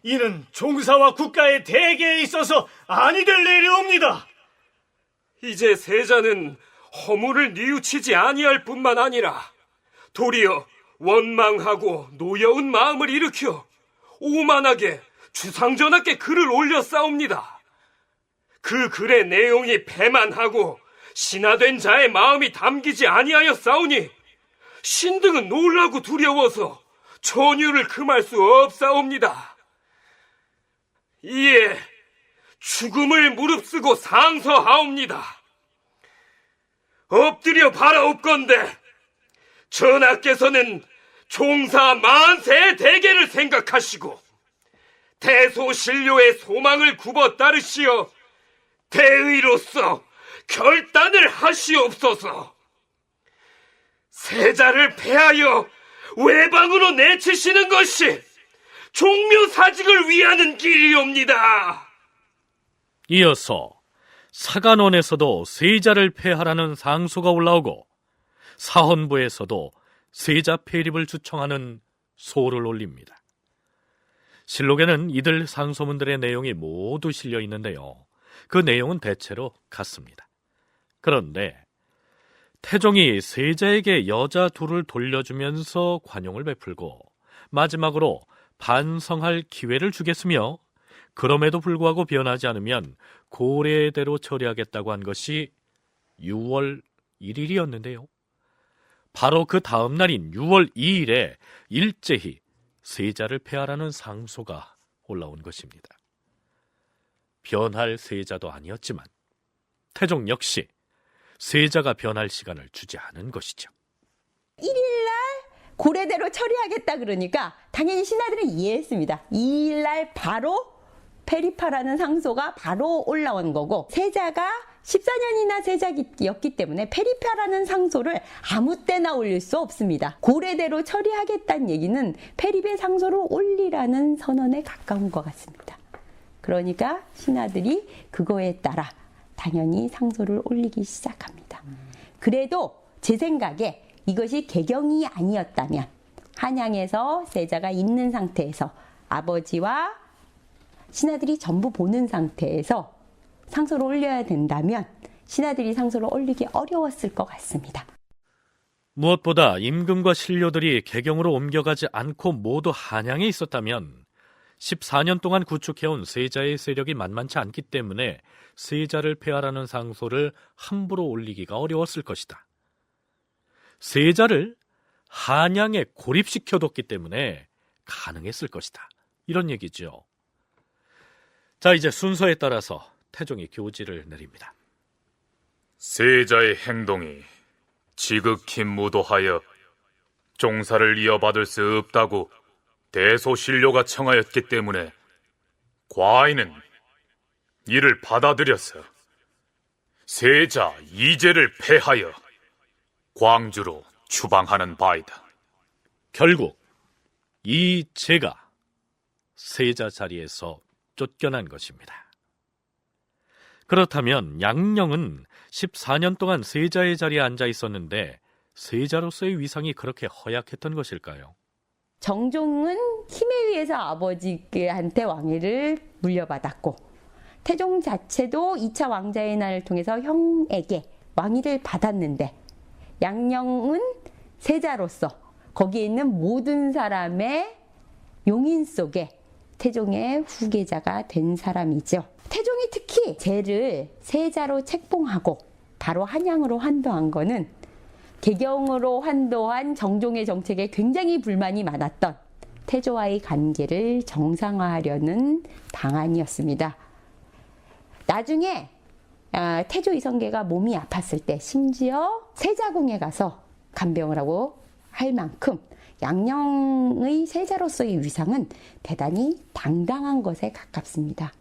이는 종사와 국가의 대계에 있어서 아니 될 내려옵니다. 이제 세자는 허물을 뉘우치지 아니할 뿐만 아니라 도리어 원망하고 노여운 마음을 일으켜 오만하게 주상전하께 글을 올렸사옵니다. 그 글의 내용이 배만하고 신하된 자의 마음이 담기지 아니하였사오니 신등은 놀라고 두려워서 전율을 금할 수 없사옵니다. 이에 죽음을 무릅쓰고 상서하옵니다. 엎드려 바라옵건대 전하께서는 종사 만세의 대계를 생각하시고 대소신료의 소망을 굽어 따르시어 대의로서 결단을 하시옵소서. 세자를 패하여 외방으로 내치시는 것이 종묘사직을 위하는 길이옵니다. 이어서 사간원에서도 세자를 폐하라는 상소가 올라오고 사헌부에서도 세자 폐립을 주청하는 소를 올립니다. 실록에는 이들 상소문들의 내용이 모두 실려 있는데요. 그 내용은 대체로 같습니다. 그런데 태종이 세자에게 여자 둘을 돌려주면서 관용을 베풀고 마지막으로 반성할 기회를 주겠으며 그럼에도 불구하고 변하지 않으면 고래대로 처리하겠다고 한 것이 6월 1일이었는데요. 바로 그 다음 날인 6월 2일에 일제히 세자를 폐하라는 상소가 올라온 것입니다. 변할 세자도 아니었지만 태종 역시 세자가 변할 시간을 주지 않은 것이죠. 1일날 고래대로 처리하겠다 그러니까 당연히 신하들은 이해했습니다. 2일날 바로 폐립하라는 상소가 바로 올라온 거고 세자가 14년이나 세자였기 때문에 폐립하라는 상소를 아무 때나 올릴 수 없습니다. 고래대로 처리하겠다는 얘기는 폐립의 상소를 올리라는 선언에 가까운 것 같습니다. 그러니까 신하들이 그거에 따라 당연히 상소를 올리기 시작합니다. 그래도 제 생각에 이것이 개경이 아니었다면 한양에서 세자가 있는 상태에서 아버지와 신하들이 전부 보는 상태에서 상소를 올려야 된다면 신하들이 상소를 올리기 어려웠을 것 같습니다. 무엇보다 임금과 신료들이 개경으로 옮겨가지 않고 모두 한양에 있었다면 14년 동안 구축해온 세자의 세력이 만만치 않기 때문에 세자를 폐하라는 상소를 함부로 올리기가 어려웠을 것이다. 세자를 한양에 고립시켜뒀기 때문에 가능했을 것이다. 이런 얘기죠. 자, 이제 순서에 따라서 태종이 교지를 내립니다. 세자의 행동이 지극히 무도하여 종사를 이어받을 수 없다고 대소신료가 청하였기 때문에 과인은 이를 받아들여서 세자 이제를 폐하여 광주로 추방하는 바이다. 결국 이 제가 세자 자리에서 쫓겨난 것입니다. 그렇다면 양령은 14년 동안 세자의 자리에 앉아 있었는데 세자로서의 위상이 그렇게 허약했던 것일까요? 정종은 힘에 의해서 아버지한테 왕위를 물려받았고 태종 자체도 2차 왕자의 날을 통해서 형에게 왕위를 받았는데 양령은 세자로서 거기에 있는 모든 사람의 용인 속에 태종의 후계자가 된 사람이죠. 태종이 특히 제를 세자로 책봉하고 바로 한양으로 환도한 거는 개경으로 환도한 정종의 정책에 굉장히 불만이 많았던 태조와의 관계를 정상화하려는 방안이었습니다. 나중에 태조 이성계가 몸이 아팠을 때 심지어 세자궁에 가서 간병을 하고 할 만큼 양령의 세자로서의 위상은 대단히 당당한 것에 가깝습니다.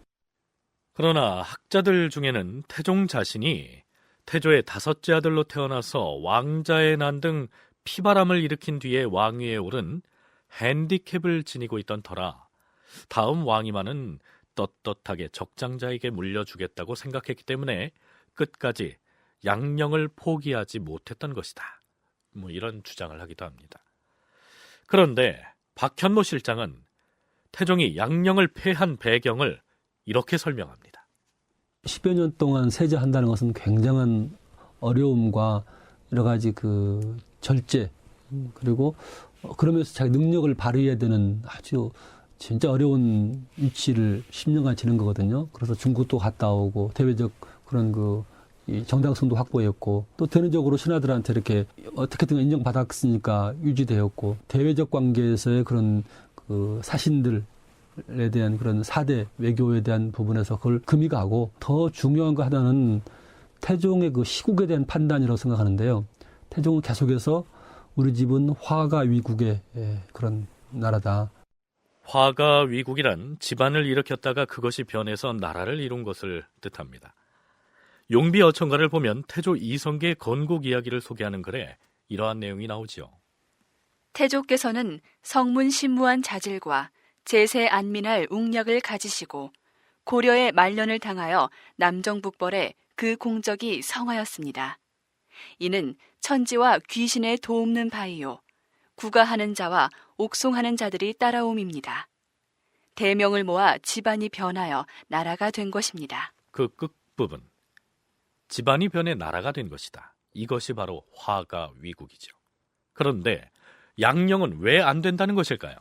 그러나 학자들 중에는 태종 자신이 태조의 다섯째 아들로 태어나서 왕자의 난 등 피바람을 일으킨 뒤에 왕위에 오른 핸디캡을 지니고 있던 터라 다음 왕위만은 떳떳하게 적장자에게 물려주겠다고 생각했기 때문에 끝까지 양령을 포기하지 못했던 것이다. 이런 주장을 하기도 합니다. 그런데 박현모 실장은 태종이 양령을 폐한 배경을 이렇게 설명합니다. 10여 년 동안 세자한다는 것은 굉장한 어려움과 여러 가지 그 절제 그리고 그러면서 자기 능력을 발휘해야 되는 아주 진짜 어려운 위치를 10년간 지낸 거거든요. 그래서 중국도 갔다 오고 대외적 그런 그 이 정당성도 확보했고 또 대내적으로 신하들한테 이렇게 어떻게든 인정받았으니까 유지되었고 대외적 관계에서의 그런 그 사신들에 대한 그런 사대 외교에 대한 부분에서 그걸 금이 가고 더 중요한 거 하나는 태종의 그 시국에 대한 판단이라고 생각하는데요. 태종은 계속해서 우리 집은 화가 위국의 그런 나라다. 화가 위국이란 집안을 일으켰다가 그것이 변해서 나라를 이룬 것을 뜻합니다. 용비 어천가를 보면 태조 이성계의 건국 이야기를 소개하는 글에 이러한 내용이 나오지요. 태조께서는 성문 신무한 자질과 제세 안민할 웅략을 가지시고 고려의 말년을 당하여 남정북벌에 그 공적이 성하였습니다. 이는 천지와 귀신의 도움는 바이요 구가하는 자와 옥송하는 자들이 따라옴입니다. 대명을 모아 집안이 변하여 나라가 된 것입니다. 그 끝부분, 집안이 변해 나라가 된 것이다. 이것이 바로 화가 위국이죠. 그런데 양령은 왜 안 된다는 것일까요?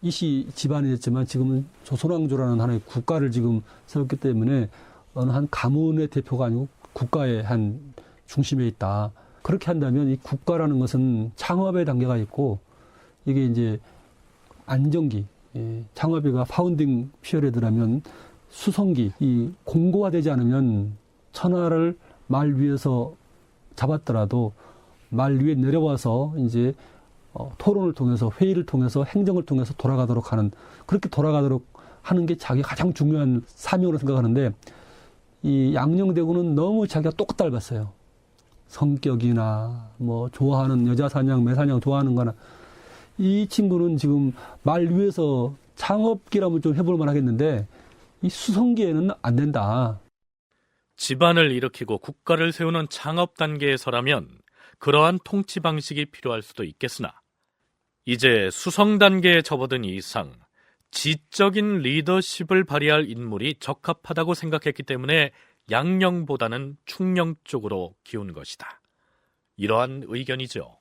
이시 집안이었지만 지금은 조선왕조라는 하나의 국가를 지금 세웠기 때문에 어느 한 가문의 대표가 아니고 국가의 한 중심에 있다. 그렇게 한다면 이 국가라는 것은 창업의 단계가 있고 이게 이제 안정기, 창업이가 파운딩 피어레드라면 수성기, 이 공고화되지 않으면 천하를 말 위에서 잡았더라도 말 위에 내려와서 이제 토론을 통해서 회의를 통해서 행정을 통해서 돌아가도록 하는 그렇게 돌아가도록 하는 게 자기 가장 중요한 사명으로 생각하는데 이 양녕대군은 너무 자기가 똑 닮았어요. 성격이나 뭐 좋아하는 여자 사냥, 매 사냥 좋아하는 거나 이 친구는 지금 말 위에서 창업기라면 좀 해볼 만 하겠는데 이 수성기에는 안 된다. 집안을 일으키고 국가를 세우는 창업 단계에서라면 그러한 통치 방식이 필요할 수도 있겠으나 이제 수성 단계에 접어든 이상 지적인 리더십을 발휘할 인물이 적합하다고 생각했기 때문에 양령보다는 충령 쪽으로 기운 것이다. 이러한 의견이죠.